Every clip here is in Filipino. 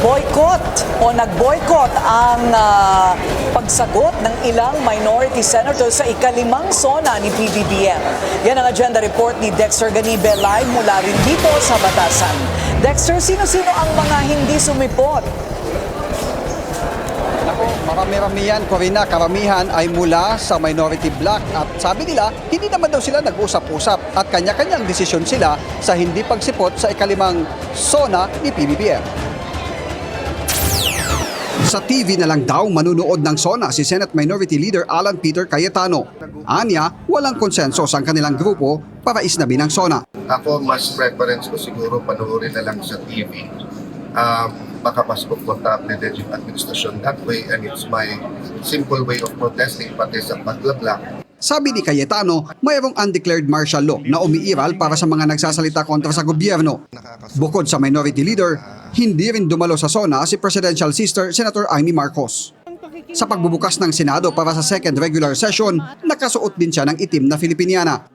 boycott o nag-boycott ang pagsagot ng ilang minority senators sa ikalimang SONA ni PBBM. Yan ang agenda report ni Dexter Ganibe live mula rin dito sa Batasan. Dexter, sino-sino ang mga hindi sumipot? Ako, marami-rami yan, Corina. Karamihan ay mula sa minority bloc. At sabi nila, hindi naman daw sila nag-usap-usap at kanya-kanyang desisyon sila sa hindi pagsipot sa ikalimang SONA ni PBBM. Sa TV na lang daw manunood ng SONA si Senate Minority Leader Alan Peter Cayetano. Anya, walang konsensos ang kanilang grupo para isnabi ng SONA. Ako, mas preference ko siguro panoorin na lang sa TV. Baka mas komportable din yung administrasyon that way, and it's my simple way of protesting pati sa paglablak. Sabi ni Cayetano, mayroong undeclared martial law na umiiral para sa mga nagsasalita kontra sa gobyerno. Bukod sa minority leader, hindi rin dumalo sa SONA si presidential sister Senator Amy Marcos. Sa pagbubukas ng Senado para sa second regular session, nakasuot din siya ng itim na Filipiniana.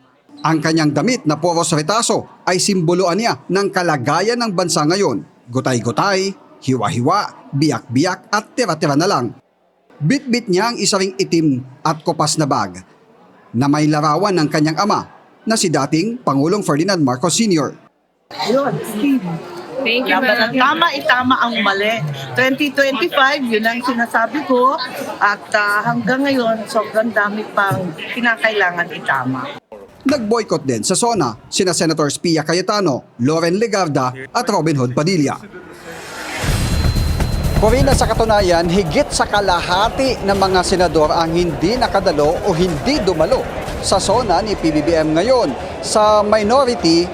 Ang kanyang damit na poros retaso ay simboloan niya ng kalagayan ng bansa ngayon. Gutay-gutay, hiwa-hiwa, biyak-biyak at tira-tira na lang. Bit-bit niya ang isa ring itim at kopas na bag na may larawan ng kanyang ama na si dating Pangulong Ferdinand Marcos Sr. Yun, Steve. Thank you, ma'am. Itama ang mali. 2025, yun ang sinasabi ko. At hanggang ngayon, sobrang dami pang kinakailangan itama. Nag-boycott din sa SONA sina Senators Pia Cayetano, Loren Legarda at Robin Hood Padilla. Corina, sa katunayan, higit sa kalahati ng mga senador ang hindi nakadalo o hindi dumalo sa SONA ni PBBM ngayon. Sa minority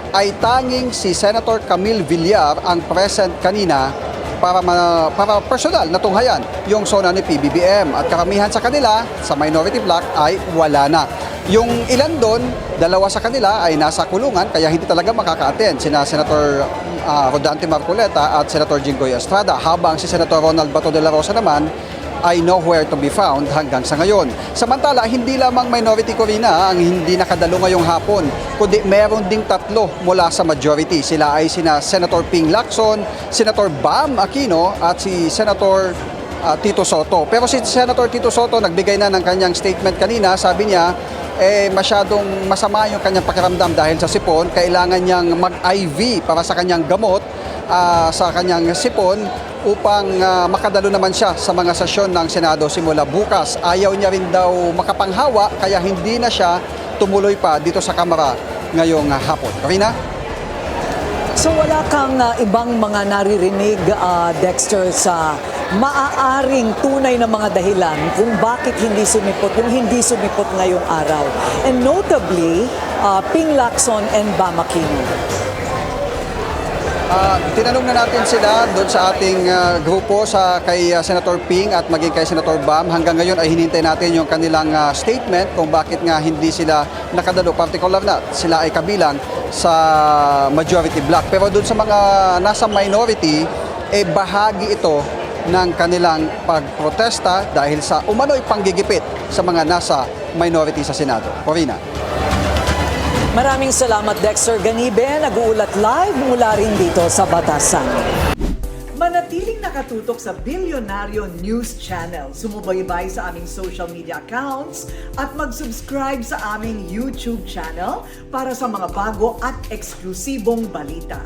ay tanging si Senator Camille Villar ang present kanina para personal na tunghayan yung SONA ni PBBM. At karamihan sa kanila, sa minority bloc, ay wala na. Yung ilan doon, dalawa sa kanila ay nasa kulungan kaya hindi talaga makaka-attend. Sina Senator Rodante Marcoleta at Senator Jinggoy Estrada, habang si Senator Ronald Bato de la Rosa naman ay nowhere to be found hanggang sa ngayon. Samantala, hindi lamang minority, Corina, ang hindi nakadalo ngayong hapon, kundi meron ding tatlo mula sa majority. Sila ay sina Senator Ping Lacson, Senator Bam Aquino at si Senator Tito Soto. Pero si Senator Tito Soto nagbigay na ng kanyang statement kanina. Sabi niya, masyadong masama yung kanyang pakiramdam dahil sa sipon. Kailangan niyang mag-IV para sa kanyang gamot sa kanyang sipon upang makadalo naman siya sa mga sesyon ng Senado simula bukas. Ayaw niya rin daw makapanghawa kaya hindi na siya tumuloy pa dito sa Kamara ngayong hapon. Karina? So wala kang ibang mga naririnig, Dexter, sa maaaring tunay na mga dahilan kung bakit hindi sumipot, yung hindi sumipot ngayong araw. And notably, Ping Lacson and Bam Aquino. Tinanong na natin sila doon sa ating grupo kay Senator Ping at maging kay Senator Bam. Hanggang ngayon ay hinintay natin yung kanilang statement kung bakit nga hindi sila nakadalo. Particular na sila ay kabilang sa majority bloc. Pero doon sa mga nasa minority, bahagi ito ng kanilang pagprotesta dahil sa umano'y panggigipit sa mga nasa minority sa Senado. Corina. Maraming salamat, Dexter Ganibe. Nag-uulat live mula rin dito sa Batasan. Manatiling nakatutok sa Bilyonaryo News Channel. Sumubaybay sa aming social media accounts at mag-subscribe sa aming YouTube channel para sa mga bago at eksklusibong balita.